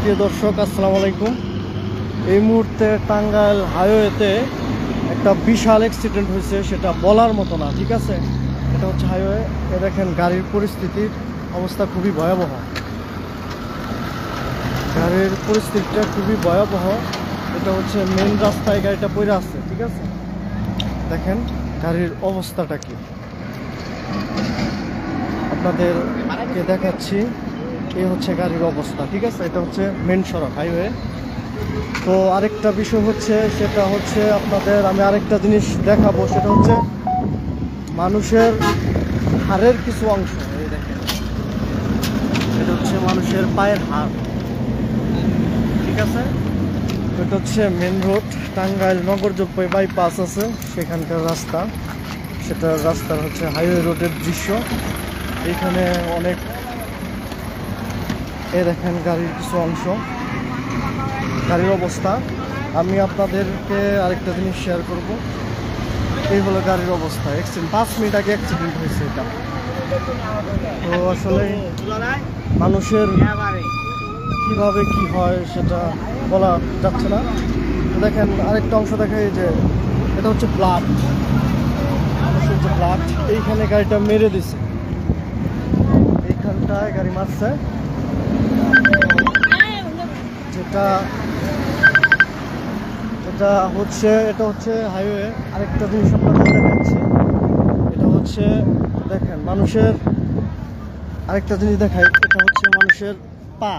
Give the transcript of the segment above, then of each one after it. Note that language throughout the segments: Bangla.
প্রিয় দর্শক, আসসালামু আলাইকুম। এই মুহূর্তে টাঙ্গাইল হাইওয়েতে একটা বিশাল অ্যাক্সিডেন্ট হয়েছে, সেটা বলার মতো না। ঠিক আছে, এটা হচ্ছে হাইওয়ে। এ দেখেন গাড়ির পরিস্থিতির অবস্থা খুবই ভয়াবহ। গাড়ির পরিস্থিতিটা খুবই ভয়াবহ। এটা হচ্ছে মেন রাস্তায় গাড়িটা পড়ে আছে। ঠিক আছে, দেখেন গাড়ির অবস্থাটা কি আপনাদেরকে দেখাচ্ছি। এই হচ্ছে গাড়ির অবস্থা। ঠিক আছে, এটা হচ্ছে মেন সড়ক হাইওয়ে। তো আরেকটা বিষয় হচ্ছে, সেটা হচ্ছে আপনাদের আমি আরেকটা জিনিস দেখাবো, সেটা হচ্ছে মানুষের হাড়ের কিছু অংশ। এই দেখেন, এটা হচ্ছে মানুষের পায়ের হাড়। ঠিক আছে, এটা হচ্ছে মেন রোড, টাঙ্গাইল নগরজোপাই বাইপাস আছে সেখানকার রাস্তা। সেটা রাস্তার হচ্ছে হাইওয়ে রোডের দৃশ্য। এখানে অনেক, এই দেখেন গাড়ির কিছু অংশ, গাড়ির অবস্থা। আমি আপনাদেরকে আরেকটা জিনিস শেয়ার করব। এই হলো গাড়ির অবস্থা। 5 মিনিট আগে অ্যাক্সিডেন্ট হয়েছে এটা। তো আসলে মানুষের কিভাবে কি হয় সেটা বলা যাচ্ছে না। দেখেন আরেকটা অংশ দেখাই, যে এটা হচ্ছে ব্লাড, মানুষের যে ব্লাড। এইখানে গাড়িটা মেরে দিছে, এইখানটায় গাড়ি মারছে। এটা হচ্ছে হাইওয়ে। আরেকটা জিনিস আপনাদের দেখাচ্ছি, এটা হচ্ছে দেখেন মানুষের, আরেকটা জিনিস দেখাই, এটা হচ্ছে মানুষের পা।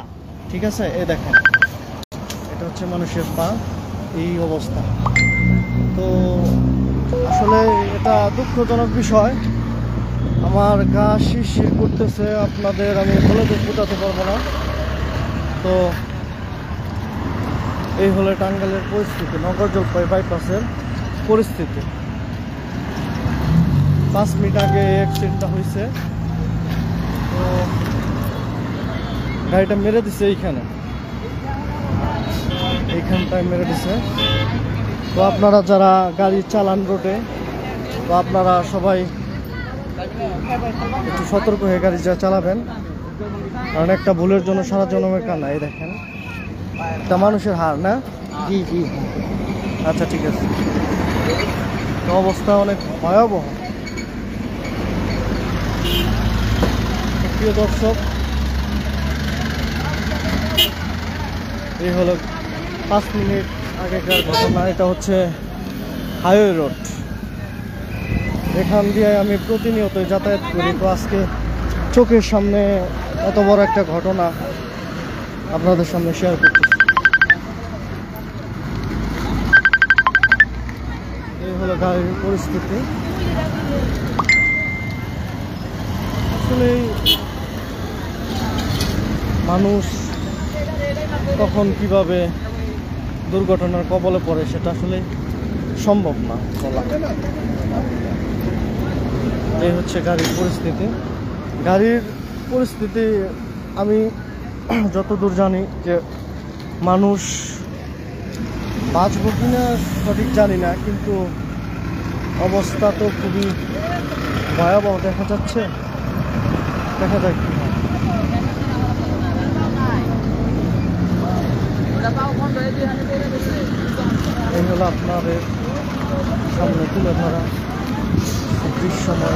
ঠিক আছে, এই দেখেন এটা হচ্ছে মানুষের পা, এই অবস্থা। তো আসলে এটা দুঃখজনক বিষয়। আমার গা শিরশির করতেছে, আপনাদের আমি বলে বোঝাতে পারবো না। তো এই হলো টাঙ্গাইলের পরিস্থিতি, নগরজোপাই বাইপাসের পরিস্থিতি। 5 মিনিট আগে অ্যাক্সিডেন্টটা হয়েছে। তো গাড়িটা মেরে দিছে এইখানটায় মেরে দিছে। তো আপনারা যারা গাড়ি চালান রোডে, তো আপনারা সবাই একটু সতর্ক হয়ে গাড়ি যা চালাবেন, কারণ একটা ভুলের জন্য সারা জনমের কান্না। এই দেখেন, এটা মানুষের হাড় না? জি জি, আচ্ছা ঠিক আছে। তো অবস্থা অনেক ভয়াবহ। প্রিয় দর্শক, এই হলো 5 মিনিট আগেকার ঘটনা। এটা হচ্ছে হাইওয়ে রোড, এখান দিয়ে আমি প্রতিনিয়ত যাতায়াত করি। তো আজকে চোখের সামনে এত বড় একটা ঘটনা আপনাদের সামনে শেয়ার করতেছি। এই হলো গাড়ির পরিস্থিতি। আসলে মানুষ কখন কিভাবে দুর্ঘটনার কবলে পড়ে সেটা আসলে সম্ভব না বলা। এই হচ্ছে গাড়ির পরিস্থিতি। গাড়ির পরিস্থিতি আমি যতদূর জানি, যে মানুষ বাঁচবো কিনা সঠিক জানি না, কিন্তু অবস্থা তো খুবই ভয়াবহ দেখা যাচ্ছে। দেখা যাক কি হয়। এই হলো আপনাদের সামনে তুলে ধরা দৃশ্যময়।